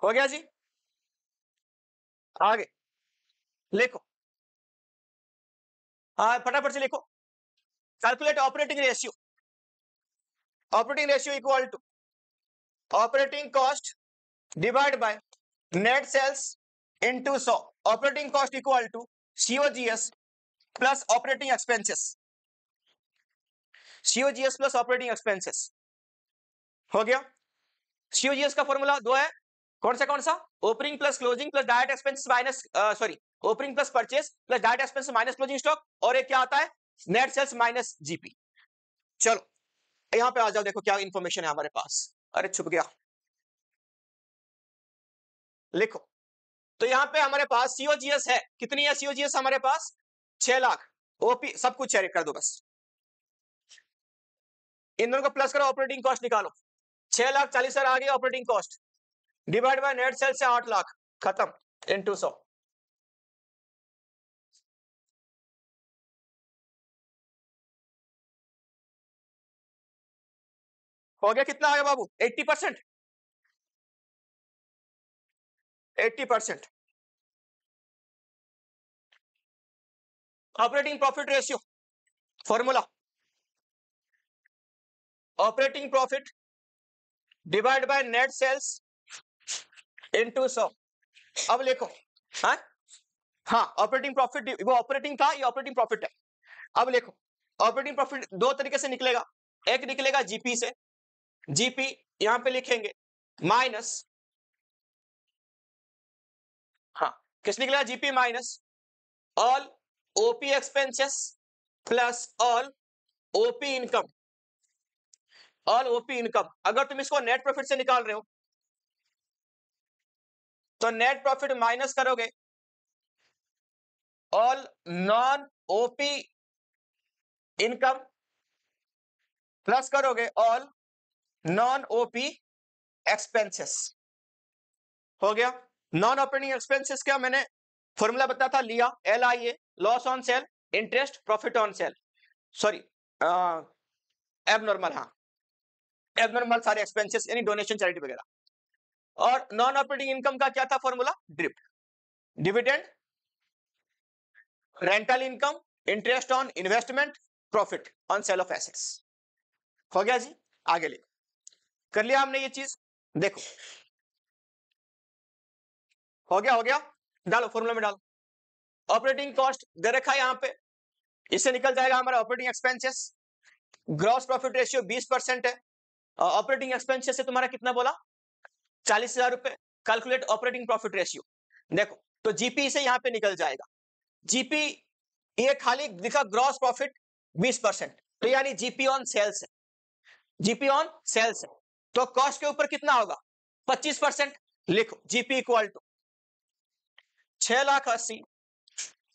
हो गया जी, आगे लिखो, हाँ फटाफट से लिखो, calculate operating ratio, operating ratio equal to operating cost divide by net sales into 100, operating cost equal to COGS plus operating expenses, COGS plus operating expenses. हो गया, सीओजीएस का फॉर्मूला दो है, कौन सा, opening plus closing plus direct expenses minus, sorry opening plus purchase plus direct expenses minus closing stock, और एक क्या आता है, नेट सेल्स माइनस जीपी। चलो यहां पे आ जाओ, देखो क्या इंफॉर्मेशन है हमारे पास, अरे छुप गया, लिखो, तो यहां पे हमारे पास सीओजीएस है, कितनी है सीओजीएस हमारे पास, 6 लाख, ओपी सब कुछ शेयर कर दो बस, इन दोनों को प्लस करो, ऑपरेटिंग कॉस्ट निकालो, 6,40,000 आ गई operating cost, divide by net sales से 8 लाख, खत्म, इनटू 100। हो गया, कितना आ गया बाबू, 80%, 80%। Operating profit ratio formula, operating profit divide by net sales into 100। अब लिखो, हाँ हाँ ऑपरेटिंग प्रॉफिट, वो ऑपरेटिंग था, ये ऑपरेटिंग प्रॉफिट है। अब लिखो, ऑपरेटिंग प्रॉफिट दो तरीके से निकलेगा, एक निकलेगा जीपी से, जीपी यहां पे लिखेंगे माइनस, हाँ किस निकलेगा, GP minus all OP expenses plus all OP income, all OP income. अगर तुम इसको नेट प्रॉफिट से निकाल रहे हो तो नेट प्रॉफिट माइनस करोगे all non OP income plus करोगे ऑल नॉन ओपी एक्सपेंसेस। हो गया, नॉन ऑपरेटिंग एक्सपेंसेस क्या मैंने फॉर्मूला बताया था, लिया, LIA loss on sale, interest profit on sale, sorry abnormal, हाँ एबनॉर्मल सारे एक्सपेंसेस यानी डोनेशन चैरिटी वगैरह। और नॉन ऑपरेटिंग इनकम का क्या था formula, drift, dividend, rental income, interest on investment, profit on sale of assets. हो गया जी, आगे लिखो, कर लिया हमने ये चीज, देखो हो गया, डालो फॉर्मूला में डालो, ऑपरेटिंग कॉस्ट दे रखा है यहां पे, इससे निकल जाएगा हमारा operating expenses, gross profit ratio 20% है, ऑपरेटिंग एक्सपेंसेस से तुम्हारा कितना बोला, 40,000 रुपए, कैलकुलेट ऑपरेटिंग प्रॉफिट रेशियो, देखो तो जीपी से यहां पे निकल जाएगा, जीपी ये खाली दिखा ग्रॉस प्रॉफिट 20%, तो यानी जीपी ऑन सेल्स है, जीपी ऑन सेल्स है, तो कॉस्ट के ऊपर कितना होगा 25%। लिखो GP equal to 6,80,000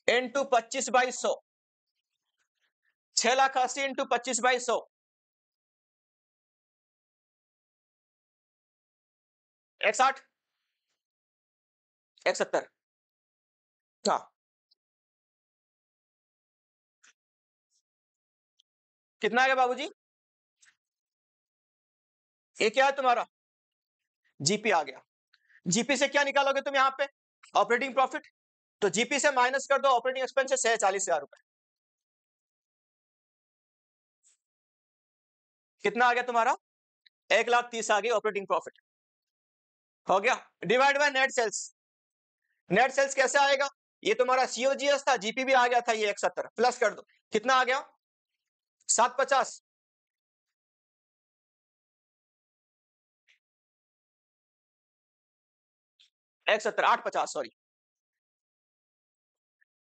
into 25/100, 6,80,000 into 25/100, 160, 170, हाँ कितना आ गया बाबूजी, ये क्या है तुम्हारा जीपी आ गया। जीपी से क्या निकालोगे तुम यहां पे ऑपरेटिंग प्रॉफिट, तो जीपी से माइनस कर दो ऑपरेटिंग एक्सपेंसेस 40,000 रुपए, कितना आ गया तुम्हारा 1,30,000 आ गई ऑपरेटिंग प्रॉफिट, हो गया। Divide by net sales, net sales कैसे आएगा, ये तुम्हारा सीओजीएस था, जीपी भी आ गया था, ये 170 प्लस कर दो, कितना आ गया 750, 170, 850 सॉरी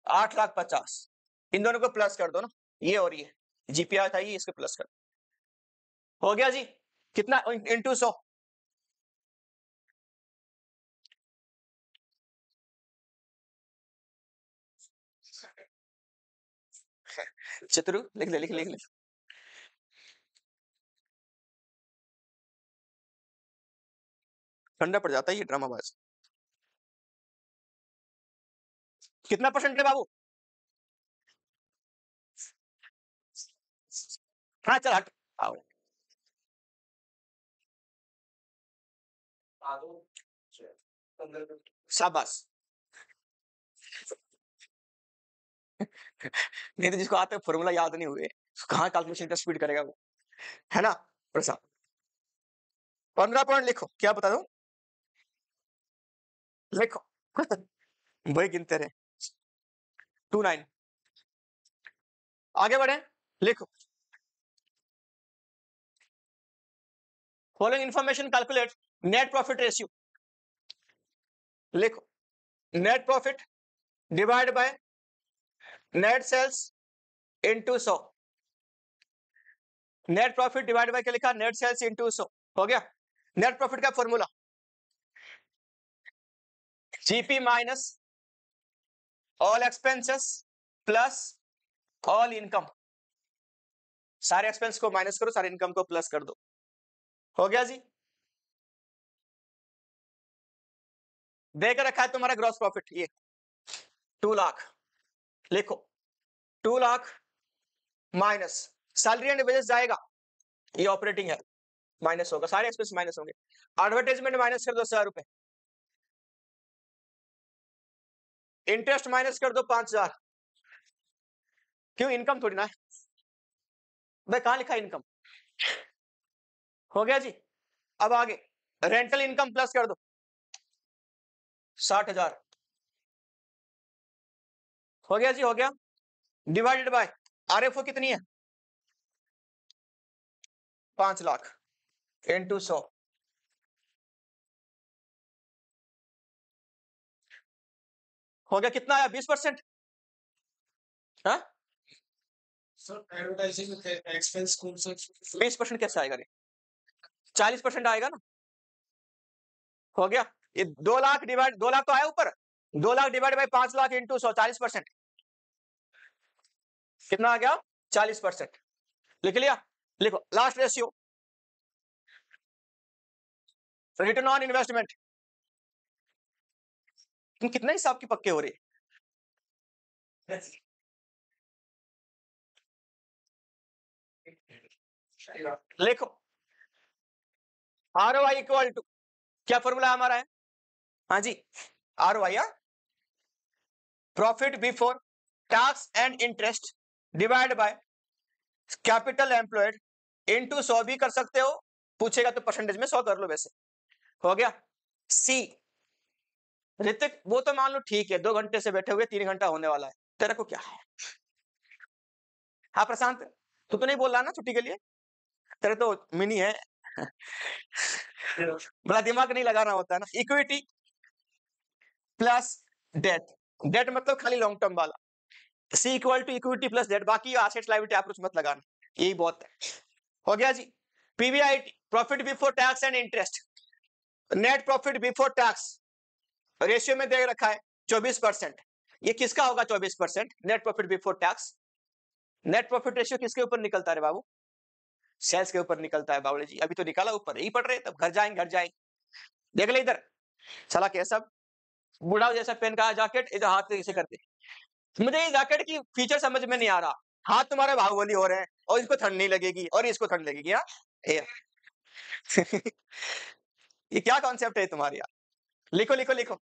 8,50,000, इन दोनों को प्लस कर दो ना, ये और ये जीपी आया था ये, इसके प्लस कर दो, हो गया जी, कितना इंटू 100, चतुरु लिख ले लिख ले लिख ले, ठंडा पड़ जाता है ये ड्रामाबाज। कितना परसेंट है बाबू, हाँ चल हट आओ, शाबाश, नहीं तो जिसको आता है फॉर्मूला याद नहीं हुए कहाँ कैलकुलेशन का स्पीड करेगा वो, है ना प्रसाद। 15 पॉइंट लिखो, क्या बता दो लिखो वही गिनते रहे 29, आगे बढ़े लिखो, following information calculate net profit ratio, लिखो net profit divide by net sales into 100, net profit divide by क्या लिखा नेट सेल्स इनटू 100, हो गया। नेट प्रॉफिट का formula GP minus all expenses plus all income, सारे एक्सपेंस को minus करो सारे इनकम को प्लस कर दो, हो गया जी। देकर रखा है तुम्हारा ग्रॉस प्रॉफिट ये 2 लाख, लिखो 2 lakh minus salary and wages जाएगा, ये ऑपरेटिंग है माइनस होगा, सारे एक्सपेंस माइनस होंगे, एडवर्टाइजमेंट माइनस कर दो 1,000 रुपए, इंटरेस्ट माइनस कर दो 5,000, क्यों इनकम थोड़ी ना है भाई, कहां लिखा इनकम, हो गया जी। अब आगे रेंटल इनकम प्लस कर दो 60,000, हो गया जी हो गया, डिवाइडेड बाय आरएफओ कितनी है 5 लाख इंटू 100, हो गया कितना आया 20%, हाँ सर एडवर्टाइजिंग एक्सपेंस कौन सा 20% कैसे आएगा रे 40% आएगा ना, हो गया। ये 2 लाख डिवाइड 2 लाख तो आया ऊपर, 2 lakh divide by 5 lakh into 100 40%, कितना आ गया 40%, लिख लिया। लिखो last ratio return on investment, तुम कितना हिसाब की पक्के हो रहे, लिखो आरओआई इक्वल टू क्या फॉर्मूला हमारा है, हाँ जी ROI profit before tax and interest divide by capital employed into 100 भी कर सकते हो, पूछेगा तो परसेंटेज में 100 कर लो, वैसे हो गया। सी ऋतिक वो तो मान लो ठीक है 2 घंटे से बैठे हुए 3 घंटा होने वाला है, तेरे को क्या है, हाँ प्रशांत तू तो नहीं बोल रहा ना छुट्टी के लिए, तेरे तो मिनी है बड़ा दिमाग नहीं लगाना होता है ना, इक्विटी प्लस डेट, डेट मतलब खाली लॉन्ग टर्म वाला, C equal to equity plus debt, बाकी एसेट्स लायबिलिटी अप्रोच मत लगाना, यही बहुत है। हो गया जी। PBIT, profit before tax and interest, net profit before tax ratio में दे रखा है 24%। ये किसका होगा 24%? Net profit before tax. Net profit ratio किसके ऊपर निकलता है बाबू? सेल्स के ऊपर निकलता है बाबू जी। अभी तो निकाला ऊपर, यही पढ़ रहे, तब घर जाएंगे। देख ले इधर, साला कैसा बुढ़ा जैसा पेन का जैकेट, इधर हाथ से करते। मुझे ये जैकेट की फीचर समझ में नहीं आ रहा। हाथ तुम्हारे बाहुबली हो रहे हैं और इसको ठंड नहीं लगेगी और इसको ठंड लगेगी। हाँ ये क्या कॉन्सेप्ट है तुम्हारी यार? लिखो लिखो लिखो।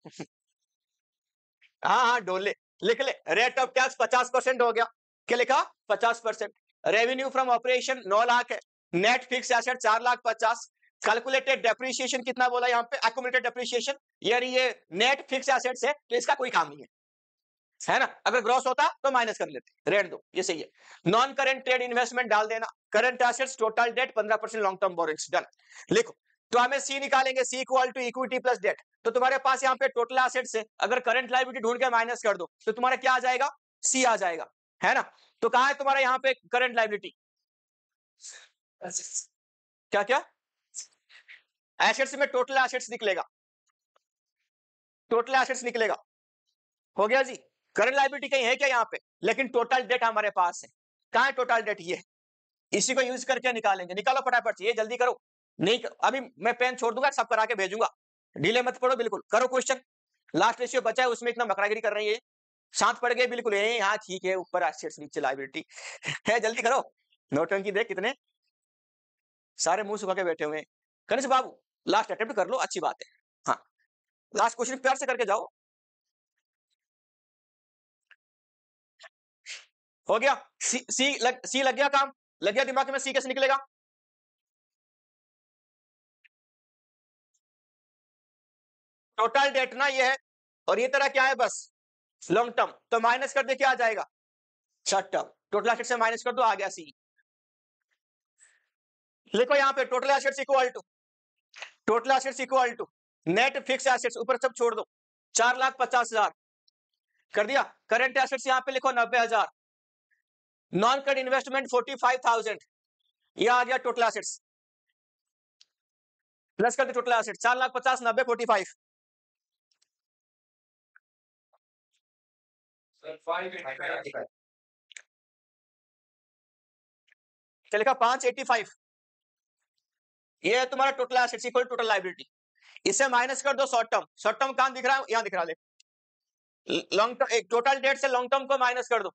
हाँ डोले, लिख ले। रेट ऑफ टैक्स 50% हो गया। क्या लिखा? 50%। रेवेन्यू फ्रॉम ऑपरेशन 9 लाख है। Net fix asset 4,50,000। Calculated depreciation कितना बोला यहाँ पे? एक्यूमुलेटेड डेप्रिसिएशन, यार ये नेट फिक्स एसेट्स है तो इसका कोई काम नहीं है ना? अगर ग्रॉस होता तो माइनस कर लेते, रेट दो, ये सही है। नॉन करेंट ट्रेड इन्वेस्टमेंट डाल देना। Current assets, total debt 15%, long term borrowings, done. लिखो। तो हमें सी निकालेंगे, C equal to equity plus debt. तो तुम्हारे पास यहाँ पे टोटल एसेट्स है, अगर करंट लायबिलिटी ढूंढ के माइनस कर दो तो तुम्हारा क्या आ जाएगा? सी आ जाएगा, है ना? तो कहां है तुम्हारा यहाँ पे करंट लायबिलिटी? क्या क्या एसेट्स में टोटल एसेट्स निकलेगा, टोटल एसेट्स निकलेगा। हो गया जी। करंट लायबिलिटी कहीं है क्या यहाँ पे? लेकिन टोटल डेट हमारे पास है। कहां है टोटल डेट? ये है। इसी को यूज करके निकालेंगे। निकालो फटाफट से, ये जल्दी करो। नहीं अभी मैं पेन छोड़ दूंगा, सब करा के भेजूंगा। डिले मत पड़ो, बिल्कुल करो क्वेश्चन। लास्ट रेशियो बचा है, उसमें इतना बकरागिरी कर रही है। शांत पड़ गए बिल्कुल। हाँ ठीक है, ऊपर एसेट्स नीचे लायबिलिटी है। जल्दी करो। नोटंकी देख कितने सारे मुंह सुखा के बैठे हुए हैं। गणेश बाबू लास्ट अटेम्प्ट कर लो, अच्छी बात है। हाँ लास्ट क्वेश्चन प्यार से करके जाओ। हो गया। सी लग गया काम, लग गया दिमाग में। सी कैसे निकलेगा? टोटल डेट ना ये है, और ये तरह क्या है? बस लॉन्ग टर्म। तो माइनस कर दे, क्या आ जाएगा? Short term. टोटल एसेट से माइनस कर दो, आ गया सी। लिखो यहाँ पे total assets equal to, total assets equal to net fix assets, ऊपर सब छोड़ दो, 4,50,000 कर दिया। करंट एसेट्स यहाँ पे लिखो 90,000। Non current investment 45,000। ये आ गया टोटल एसेट्स। प्लस कर दो टोटल एसेट्स, 4,50,000 90 45। क्या लिखा? 585। ये है तुम्हारा total assets equal total liability. इसे माइनस कर दो शॉर्ट टर्म। शॉर्ट टर्म कहां दिख रहा है? यहां दिख रहा है। लॉन्ग टर्म, एक टोटल डेट से लॉन्ग टर्म को माइनस कर दो।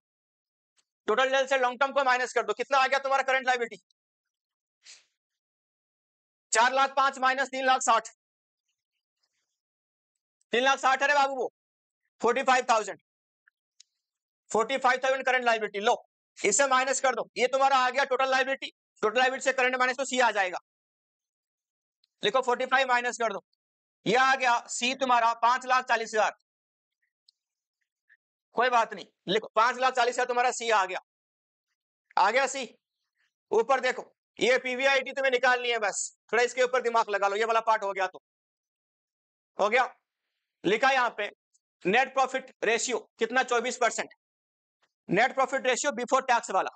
टोटल डेट से लॉन्ग टर्म को माइनस कर दो, कितना आ गया तुम्हारा करंट लायबिलिटी? 4,05,000 माइनस 3,60,000। 3,60,000 है बाबू वो। 45,000, 45,000 करंट लायबिलिटी। लो इसे माइनस कर दो, ये तुम्हारा आ गया टोटल लायबिलिटी। टोटल लायबिलिटी से करंट माइनस तो सी आ जाएगा। लिखो 45 माइनस कर दो, ये आ गया सी तुम्हारा 5,40,000। कोई बात नहीं, लिखो 5,40,000 तुम्हारा सी आ गया। आ गया सी। ऊपर देखो, ये पीवीआईटी तुम्हें निकालनी है, बस थोड़ा इसके ऊपर दिमाग लगा लो। ये वाला पार्ट हो गया तो हो गया। लिखा यहाँ पे नेट प्रॉफिट रेशियो कितना? 24%। Net profit ratio before tax वाला,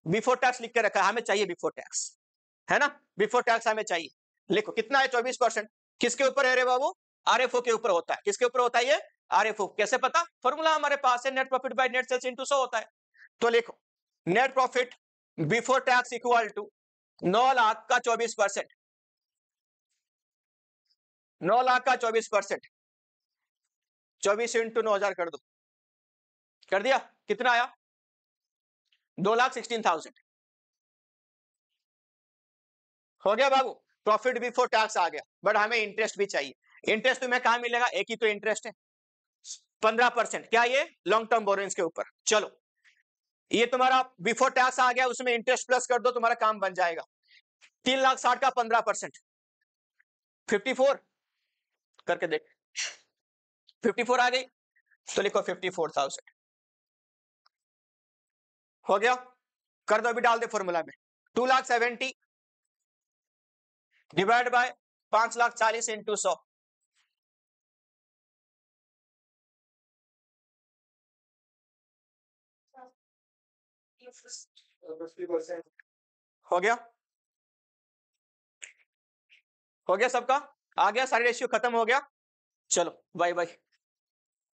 बिफोर टैक्स लिख के रखा है, हमें चाहिए बिफोर टैक्स, है ना? बिफोर टैक्स हमें चाहिए। लिखो कितना है? 24%। किसके ऊपर है रे बाबू? आरएफओ के ऊपर होता है। किसके ऊपर होता है ये? आरएफओ। कैसे पता? फॉर्मूला हमारे पास है, net profit by net sales into 100 होता है। तो लिखो net profit before tax equal to 9 lakh का 24%। 9 लाख का 24%, 24 इंटू 9,000 कर दो। कर दिया? कितना आया? 2,16,000। हो गया बाबू। प्रॉफिट बिफोर टैक्स आ गया, बट हमें इंटरेस्ट भी चाहिए। इंटरेस्ट तुम्हें कहां मिलेगा? एक ही तो इंटरेस्ट है, 15%। क्या ये? लॉन्ग टर्म बोरोइंग्स के ऊपर। चलो ये तुम्हारा बिफोर टैक्स आ गया, उसमें इंटरेस्ट प्लस कर दो, तुम्हारा काम बन जाएगा। 3,60,000 का 15%, 54 करके देख। 54 आ गई तो लिखो 54,000। हो गया? कर दो, अभी डाल दे फॉर्मूला में। 2,70,000 डिवाइड बाय 5,40,000 इंटू 100। 50%। हो गया सबका, आ गया, सारी रेशियो खत्म हो गया। चलो बाय बाय।